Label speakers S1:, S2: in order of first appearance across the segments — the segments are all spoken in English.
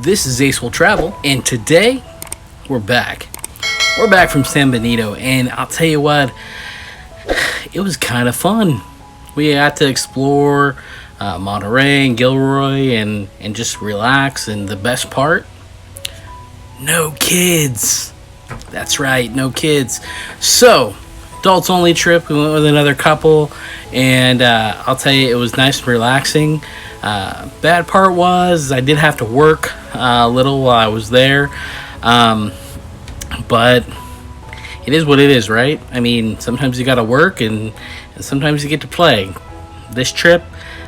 S1: This is Ace Will Travel, and today we're back. We're back from San Benito, and I'll tell you what, it was kind of fun. We got to explore Monterey and Gilroy and just relax, and the best part, no kids. That's right, no kids. So, adults only trip. We went with another couple, and I'll tell you, it was nice and relaxing. Bad part was I did have to work a little while I was there, but it is what it is, right? I mean, sometimes you gotta work and sometimes you get to play. This trip,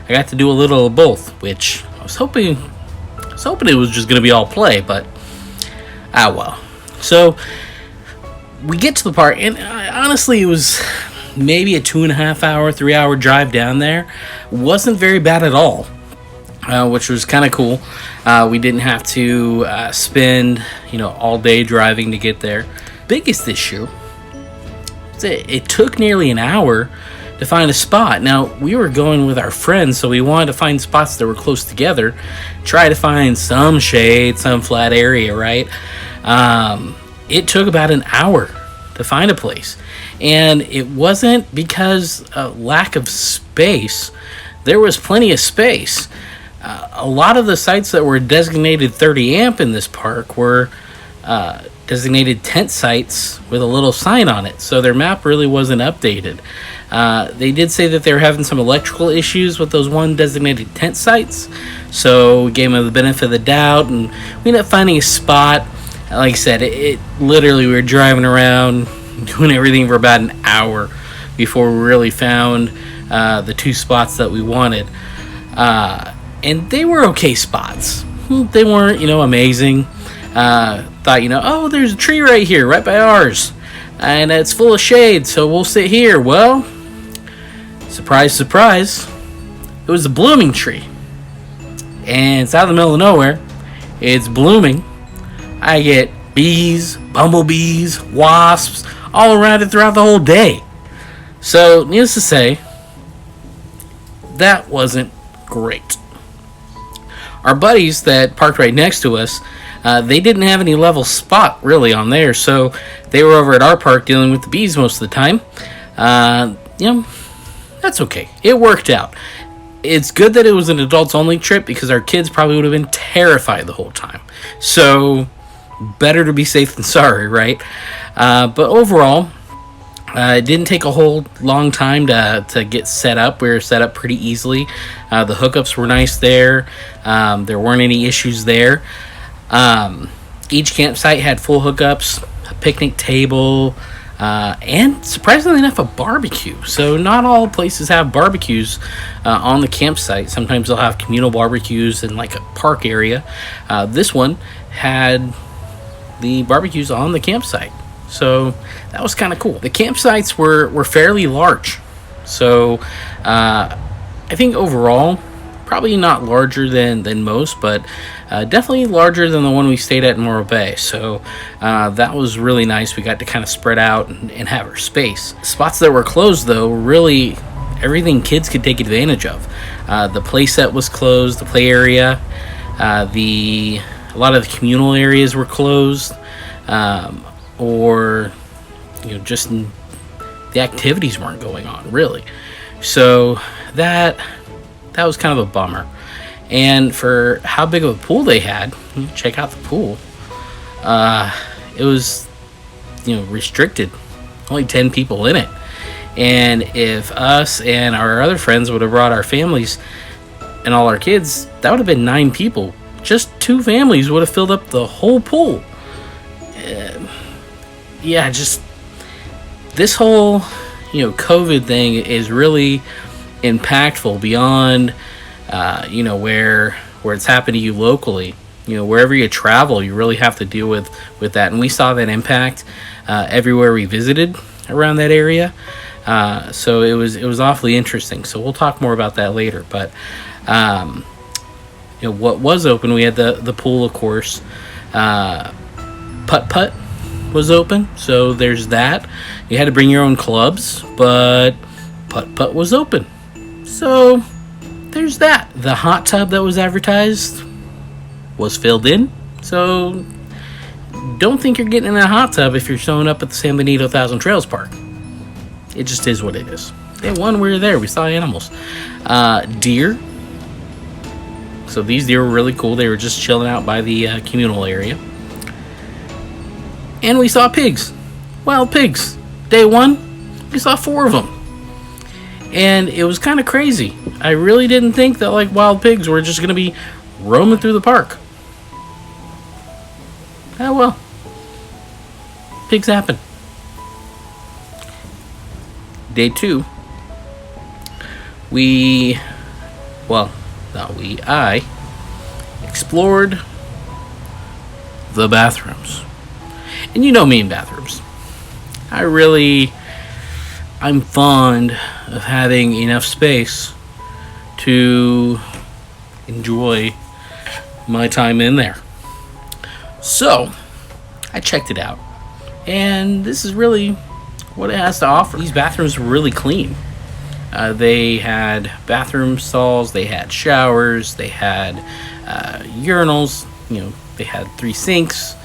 S1: I got to do a little of both, which I was hoping it was just gonna be all play, but well. So we get to the park, and honestly, it was maybe a 2.5 hour, 3 hour drive down there. Wasn't very bad at all, which was kind of cool. We didn't have to spend, all day driving to get there. Biggest issue, it took nearly an hour to find a spot. Now, we were going with our friends, so we wanted to find spots that were close together, try to find some shade, some flat area, right? It took about an hour to find a place, and it wasn't because of lack of space. There was plenty of space. A lot of the sites that were designated 30 amp in this park were designated tent sites with a little sign on it, so their map really wasn't updated. They did say that they were having some electrical issues with those one designated tent sites, so we gave them the benefit of the doubt, and we ended up finding a spot. Like I said, it literally, we were driving around doing everything for about an hour before we really found the two spots that we wanted. And they were okay spots. They weren't, amazing. Thought, oh, there's a tree right here, right by ours, and it's full of shade, so we'll sit here. Well, surprise, surprise, it was a blooming tree, and it's out of the middle of nowhere. It's blooming. I get bees, bumblebees, wasps all around it throughout the whole day. So, needless to say, that wasn't great. Our buddies that parked right next to us, they didn't have any level spot really on there, so they were over at our park dealing with the bees most of the time. That's okay. It worked out. It's good that it was an adults only trip, because our kids probably would have been terrified the whole time. So, better to be safe than sorry, right? But overall, it didn't take a whole long time to get set up. We were set up pretty easily. The hookups were nice there. There weren't any issues there. Each campsite had full hookups, a picnic table, and surprisingly enough, a barbecue. So not all places have barbecues on the campsite. Sometimes they'll have communal barbecues in like a park area. This one had the barbecues on the campsite. So that was kind of cool. The campsites were fairly large. So I think overall, probably not larger than most, but definitely larger than the one we stayed at in Morro Bay. So that was really nice. We got to kind of spread out and have our space. Spots that were closed, though, were really everything kids could take advantage of. The play set was closed, the play area. A lot of the communal areas were closed. Or just the activities weren't going on, really. So that was kind of a bummer. And for how big of a pool they had, check out the pool. It was restricted, only 10 people in it. And if us and our other friends would have brought our families and all our kids, that would have been 9 people. Just 2 families would have filled up the whole pool. Just this whole COVID thing is really impactful beyond where it's happened to you locally. Wherever you travel, you really have to deal with that, and we saw that impact everywhere we visited around that area. So it was awfully interesting. So we'll talk more about that later. But what was open, we had the pool, of course. Putt was open, so there's that. You had to bring your own clubs, but putt was open, so there's that. The hot tub that was advertised was filled in. So don't think you're getting in a hot tub if you're showing up at the San Benito Thousand Trails Park. It just is what it is. Day one, we were there. We saw animals. Deer. So these deer were really cool. They were just chilling out by the communal area. And we saw pigs. Wild pigs. Day one, we saw 4 of them. And it was kind of crazy. I really didn't think that like wild pigs were just going to be roaming through the park. Oh well. Pigs happen. Day 2, I explored the bathrooms. And you know me in bathrooms. I'm fond of having enough space to enjoy my time in there. So, I checked it out. And this is really what it has to offer. These bathrooms were really clean. They had bathroom stalls, they had showers, they had urinals, they had 3 sinks.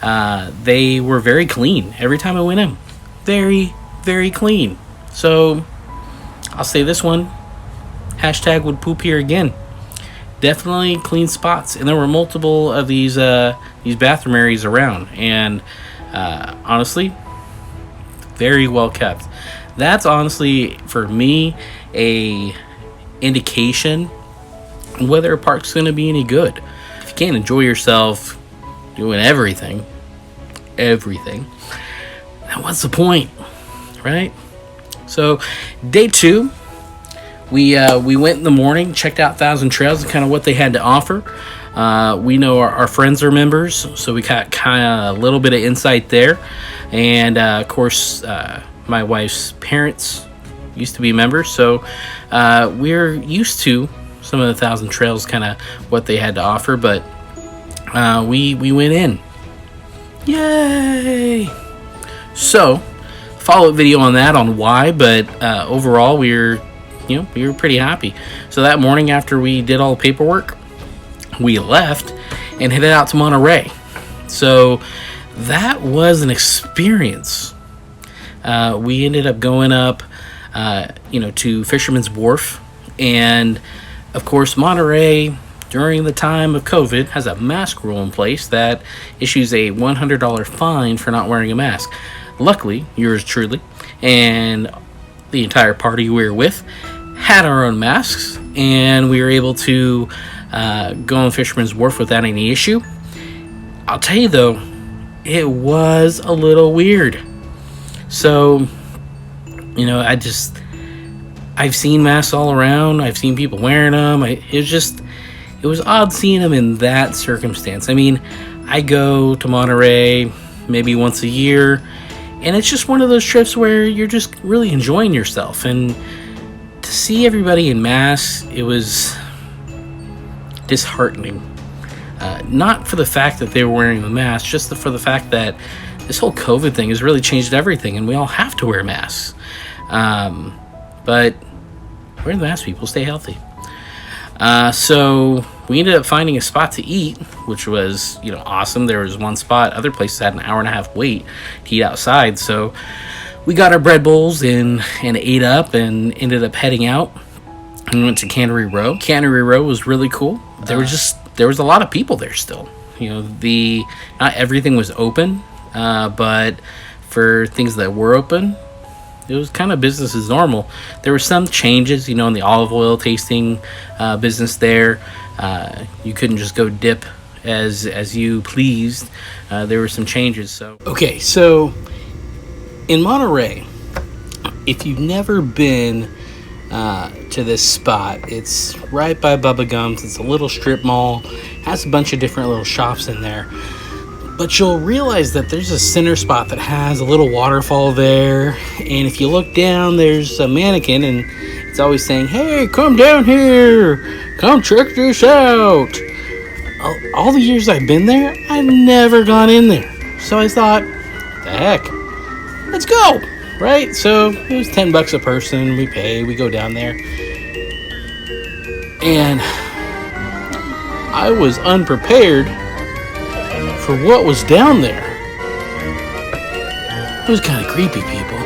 S1: They were very clean every time I went in. Very, very clean. So, I'll say this one, hashtag would poop here again. Definitely clean spots. And there were multiple of these bathroom areas around. And honestly, very well kept. That's honestly, for me, a indication whether a park's going to be any good. If you can't enjoy yourself doing everything, then what's the point, right? So, day 2, we went in the morning, checked out Thousand Trails and kind of what they had to offer. We know our friends are members, so we got kind of a little bit of insight there. And of course, my wife's parents used to be members, so we're used to some of the Thousand Trails, kind of what they had to offer. But we went in. Yay! So, follow-up video on that on why, but overall we were pretty happy. So that morning after we did all the paperwork, we left and headed out to Monterey. So that was an experience. We ended up going up, to Fisherman's Wharf, and of course Monterey, during the time of COVID, has a mask rule in place that issues a $100 fine for not wearing a mask. Luckily, yours truly and the entire party we were with had our own masks, and we were able to go on Fisherman's Wharf without any issue. I'll tell you though, it was a little weird. So, I've seen masks all around. I've seen people wearing them. It was odd seeing them in that circumstance. I mean, I go to Monterey maybe once a year, and it's just one of those trips where you're just really enjoying yourself. And to see everybody in masks, it was disheartening. Not for the fact that they were wearing the mask, just for the fact that this whole COVID thing has really changed everything, and we all have to wear masks. But wear the mask, people. Stay healthy. So we ended up finding a spot to eat, which was, awesome. There was one spot. Other places had an hour and a half wait to eat outside. So we got our bread bowls and ate up and ended up heading out and went to Cannery Row. Cannery Row was really cool. There was a lot of people there still. Not everything was open, but for things that were open, it was kind of business as normal. There were some changes, in the olive oil tasting business there. You couldn't just go dip as you pleased. There were some changes. So in Monterey, if you've never been to this spot, it's right by Bubba Gum's. It's a little strip mall. Has a bunch of different little shops in there. But you'll realize that there's a center spot that has a little waterfall there. And if you look down, there's a mannequin, and it's always saying, "Hey, come down here. Come check this out." All the years I've been there, I've never gone in there. So I thought, the heck, let's go, right? So it was $10 a person. We go down there. And I was unprepared for what was down there. It was kind of creepy, people.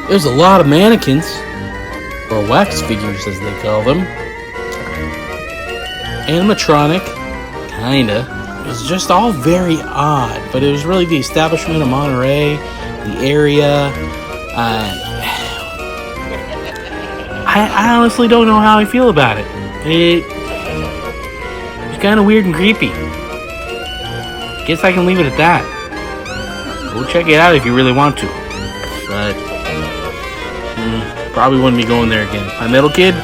S1: There's a lot of mannequins, or wax figures as they call them. Animatronic, kinda. It was just all very odd, but it was really the establishment of Monterey, the area. I honestly don't know how I feel about it. It's kind of weird and creepy. Guess I can leave it at that. Go check it out if you really want to. But probably wouldn't be going there again. My middle kid,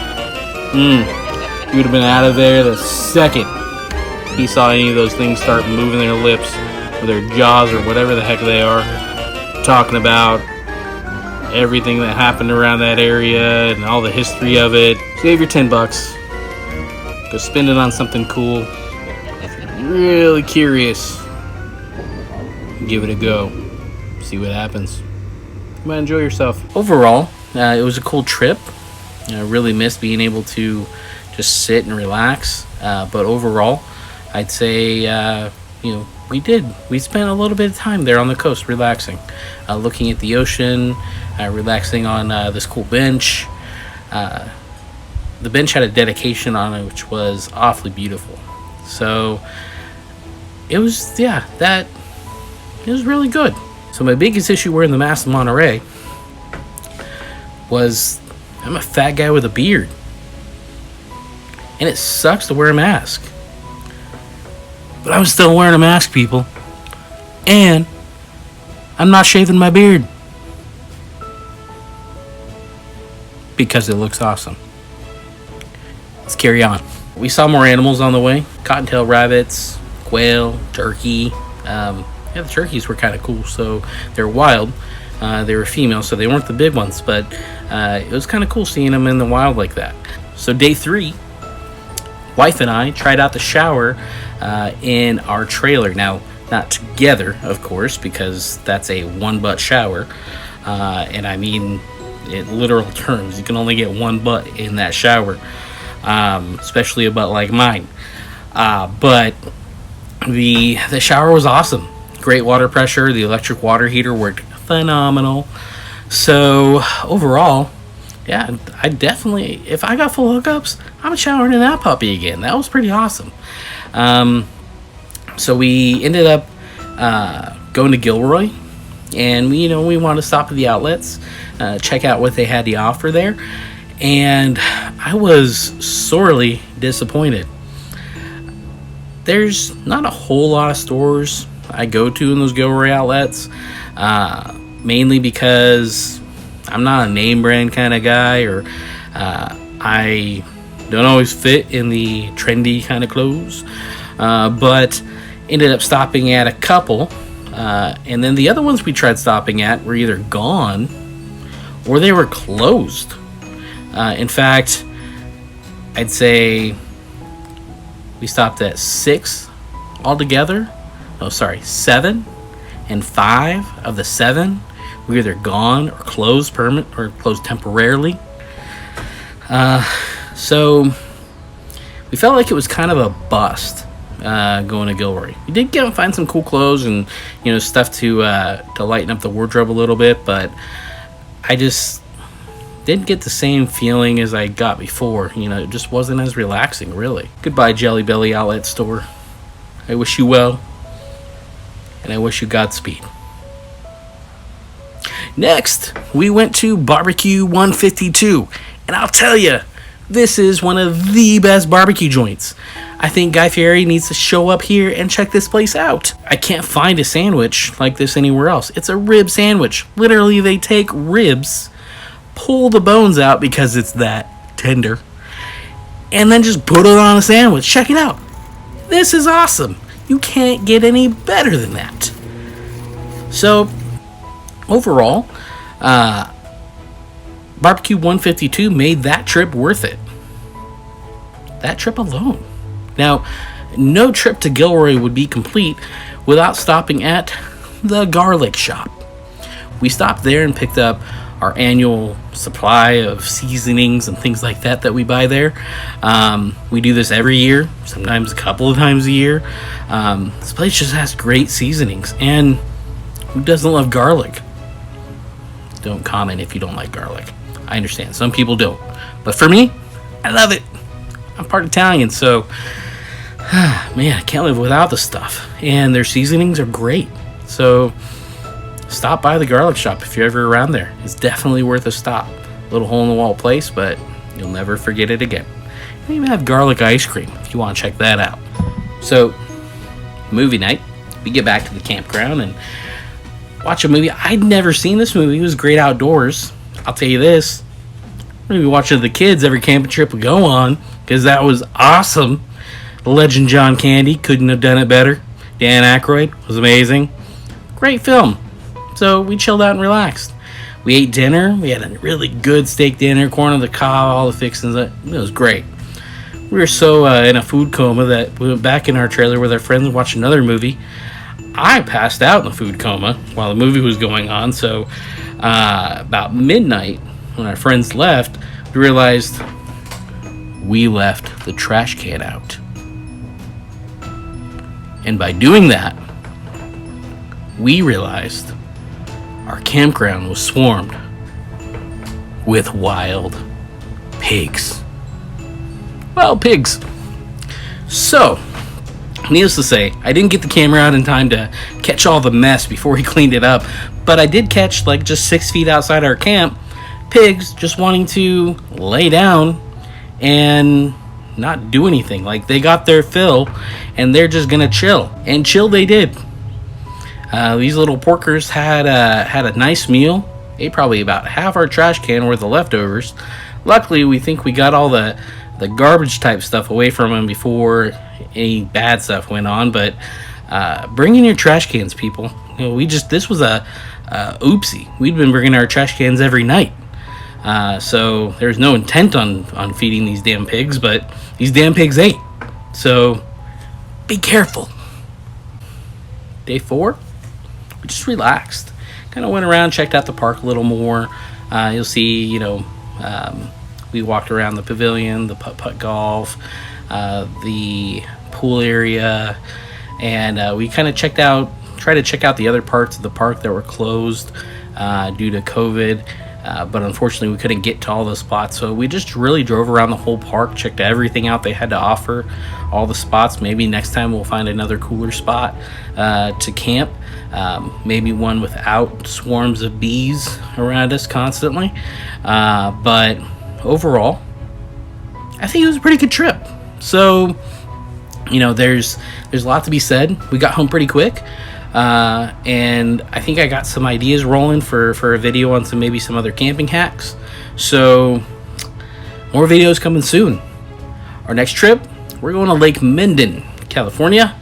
S1: he would have been out of there the second he saw any of those things start moving their lips or their jaws or whatever the heck they are, talking about everything that happened around that area and all the history of it. Save your $10. Go spend it on something cool. If you're really curious, give it a go. See what happens. You might enjoy yourself. Overall, it was a cool trip. I really missed being able to just sit and relax. But overall, I'd say, we spent a little bit of time there on the coast relaxing, looking at the ocean, relaxing on this cool bench. The bench had a dedication on it, which was awfully beautiful. So it was, it was really good. So my biggest issue wearing the mask in Monterey was I'm a fat guy with a beard. And it sucks to wear a mask. But I'm still wearing a mask, people. And I'm not shaving my beard. Because it looks awesome. Let's carry on. We saw more animals on the way. Cottontail rabbits, quail, turkey. The turkeys were kind of cool. So they're wild. They were female, so they weren't the big ones. But it was kind of cool seeing them in the wild like that. So day 3, wife and I tried out the shower in our trailer. Now, not together, of course, because that's a one-butt shower. And I mean, in literal terms, you can only get one butt in that shower, especially a butt like mine. But the shower was awesome. Great water pressure. The electric water heater worked phenomenal. So overall, yeah, I definitely, if I got full hookups, I'm showering in that puppy again. That was pretty awesome. So we ended up going to Gilroy, and we wanted to stop at the outlets, check out what they had to offer there, and I was sorely disappointed. There's not a whole lot of stores I go to in those Gilroy outlets, mainly because I'm not a name brand kind of guy, or I don't always fit in the trendy kind of clothes, but ended up stopping at a couple, and then the other ones we tried stopping at were either gone or they were closed. In fact, I'd say we stopped at 6 altogether. 7, and 5 of the 7 were either gone or closed permanent or closed temporarily. So we felt like it was kind of a bust going to Gilroy. We did find some cool clothes and stuff to lighten up the wardrobe a little bit, but I just didn't get the same feeling as I got before. It just wasn't as relaxing, really. Goodbye, Jelly Belly Outlet Store. I wish you well, and I wish you Godspeed. Next, we went to Barbecue 152, and I'll tell you, this is one of the best barbecue joints. I think Guy Fieri needs to show up here and check this place out. I can't find a sandwich like this anywhere else. It's a rib sandwich. Literally, they take ribs, pull the bones out because it's that tender, and then just put it on a sandwich. Check it out. This is awesome. You can't get any better than that. So, overall, Barbecue 152 made that trip worth it. That trip alone. Now, no trip to Gilroy would be complete without stopping at the garlic shop. We stopped there and picked up our annual supply of seasonings and things like that we buy there. We do this every year, sometimes a couple of times a year. This place just has great seasonings, and who doesn't love garlic? Don't comment if you don't like garlic. I understand, some people don't, but for me, I love it. I'm part Italian, so man, I can't live without the stuff. And their seasonings are great. So stop by the garlic shop if you're ever around there. It's definitely worth a stop. Little hole in the wall place, but you'll never forget it again. They even have garlic ice cream if you want to check that out. So, movie night. We get back to the campground and watch a movie. I'd never seen this movie. It was great outdoors. I'll tell you this. I'm going to be watching the kids every camping trip we go on, because that was awesome. The legend John Candy couldn't have done it better. Dan Aykroyd was amazing. Great film. So we chilled out and relaxed. We ate dinner. We had a really good steak dinner, corn on the cob, all the fixings. It was great. We were so in a food coma that we went back in our trailer with our friends and watched another movie. I passed out in the food coma while the movie was going on. So about midnight, when our friends left, we realized we left the trash can out. And by doing that, we realized our campground was swarmed with wild pigs. Wild pigs. So, needless to say, I didn't get the camera out in time to catch all the mess before we cleaned it up, but I did catch, like, just 6 feet outside our camp, pigs just wanting to lay down and not do anything. Like, they got their fill and they're just gonna chill, and chill they did. These little porkers had a nice meal. Ate probably about half our trash can worth of leftovers. Luckily, we think we got all the garbage type stuff away from them before any bad stuff went on. But bring in your trash cans, people. You know, this was a oopsie. We'd been bringing our trash cans every night. So there's no intent on feeding these damn pigs, but these damn pigs ate. So be careful. Day 4, we just relaxed. Kind of went around, checked out the park a little more. You'll see, we walked around the pavilion, the putt-putt golf, the pool area, and we kind of tried to check out the other parts of the park that were closed due to COVID. But unfortunately, we couldn't get to all those spots. So we just really drove around the whole park, checked everything out they had to offer, all the spots. Maybe next time we'll find another cooler spot to camp. Maybe one without swarms of bees around us constantly. But overall, I think it was a pretty good trip. So, there's a lot to be said. We got home pretty quick. And I think I got some ideas rolling for a video on maybe some other camping hacks. So more videos coming soon. Our next trip, we're going to Lake Minden, California,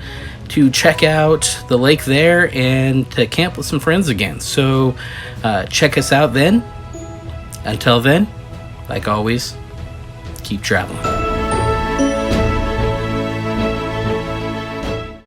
S1: to check out the lake there and to camp with some friends again. So check us out then. Until then, like always, keep traveling.